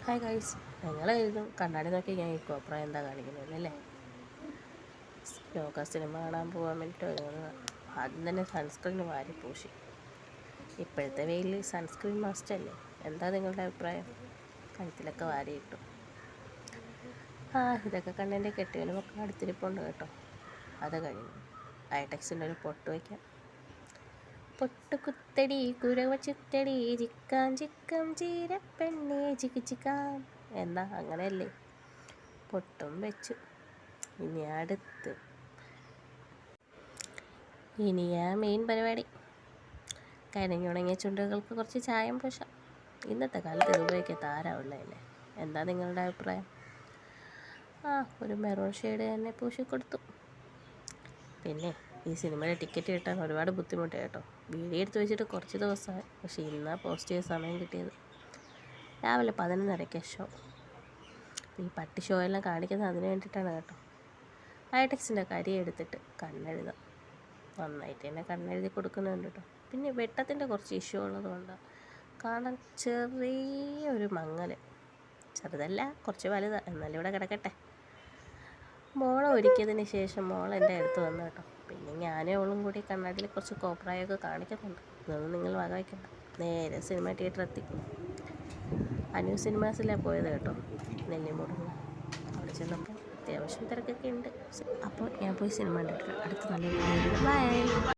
Hi guys, നിങ്ങളായിരുന്നു കണ്ണാടി നോക്കി ഞാൻ ഈ കോപ്ര എന്താ കാണിക്കുന്നത് അല്ലേ? ലോക സിനിമ കാണാൻ പോകാൻ വേണ്ടിയിട്ട് ഒരുങ്ങുന്നത്. ആദ്യം തന്നെ സൺസ്ക്രീൻ വാരി പൂശി. ഇപ്പോഴത്തെ വെയിലിൽ സൺസ്ക്രീൻ മസ്റ്റ് അല്ലേ? എന്താ നിങ്ങളുടെ അഭിപ്രായം? കഴുത്തിലൊക്കെ വാരിയിട്ടു. ഇതൊക്കെ കണ്ണെൻ്റെ കെട്ടിയവനുമൊക്കെ അടുത്തിരിപ്പുണ്ട് കേട്ടോ. അത് കഴിഞ്ഞു ഐടെക്സിൻ്റെ ഒരു പൊട്ട് വയ്ക്കാം. പൊട്ട് കുത്തടി കുരവ ചുറ്റടി ചിക്കാം ചിക്കം ചീരപ്പെണ്ണേ ചിക്ക് ചിക്കാം. എന്താ അങ്ങനെയല്ലേ? പൊട്ടും വെച്ചു. ഇനിയാ മെയിൻ പരിപാടി. കരഞ്ഞുണങ്ങിയ ചുണ്ടുകൾക്ക് കുറച്ച് ചായം പൂശാം. ഇന്നത്തെ കാലത്ത് ഇത് ഉപയോഗിക്കാൻ താരാവുള്ളതല്ലേ? എന്താ നിങ്ങളുടെ അഭിപ്രായം? ഒരു മെറൂൺ ഷെയ്ഡ് തന്നെ പൂശിക്കൊടുത്തു. പിന്നെ ഈ സിനിമയുടെ ടിക്കറ്റ് കിട്ടാൻ ഒരുപാട് ബുദ്ധിമുട്ടായി കേട്ടോ. വീഡിയോ എടുത്ത് വെച്ചിട്ട് കുറച്ച് ദിവസമായി. പക്ഷേ ഇന്നാ പോസ്റ്റ് ചെയ്ത സമയം കിട്ടിയത്. രാവിലെ 11:30 ഷോ. ഈ പട്ടി ഷോ എല്ലാം കാണിക്കുന്നത് അതിന് വേണ്ടിയിട്ടാണ് കേട്ടോ. ഐടെക്സിൻ്റെ കരി എടുത്തിട്ട് കണ്ണെഴുതാം. നന്നായിട്ട് തന്നെ കണ്ണെഴുതി കൊടുക്കുന്നുണ്ട് കേട്ടോ. പിന്നെ വെട്ടത്തിൻ്റെ കുറച്ച് ഇഷ്യൂ ഉള്ളതുകൊണ്ടാണ് കാണാൻ ചെറിയൊരു മങ്ങൽ. ചെറുതല്ല, കുറച്ച് വലുതാണ്. എന്നാലും ഇവിടെ കിടക്കട്ടെ. മോളെ ഒരുക്കിയതിന് ശേഷം മോൾ എൻ്റെ അടുത്ത് വന്നു കേട്ടോ. പിന്നെ ഞാനും അവളും കൂടി കണ്ണാടിയിൽ കുറച്ച് കോപ്രായൊക്കെ കാണിക്കുന്നുണ്ട്. ഇതൊന്നും നിങ്ങൾ വകവയ്ക്കണ്ട. നേരെ സിനിമ തിയേറ്റർ എത്തി. അനു സിനിമാസിലാണ് പോയത് കേട്ടോ, നെല്ലിമുറിന്. അവിടെ ചെന്നപ്പോൾ അത്യാവശ്യം തിരക്കൊക്കെ ഉണ്ട്. അപ്പോൾ ഞാൻ പോയി സിനിമ കണ്ടിട്ട് അടുത്ത നല്ല വീഡിയോ. ബൈ.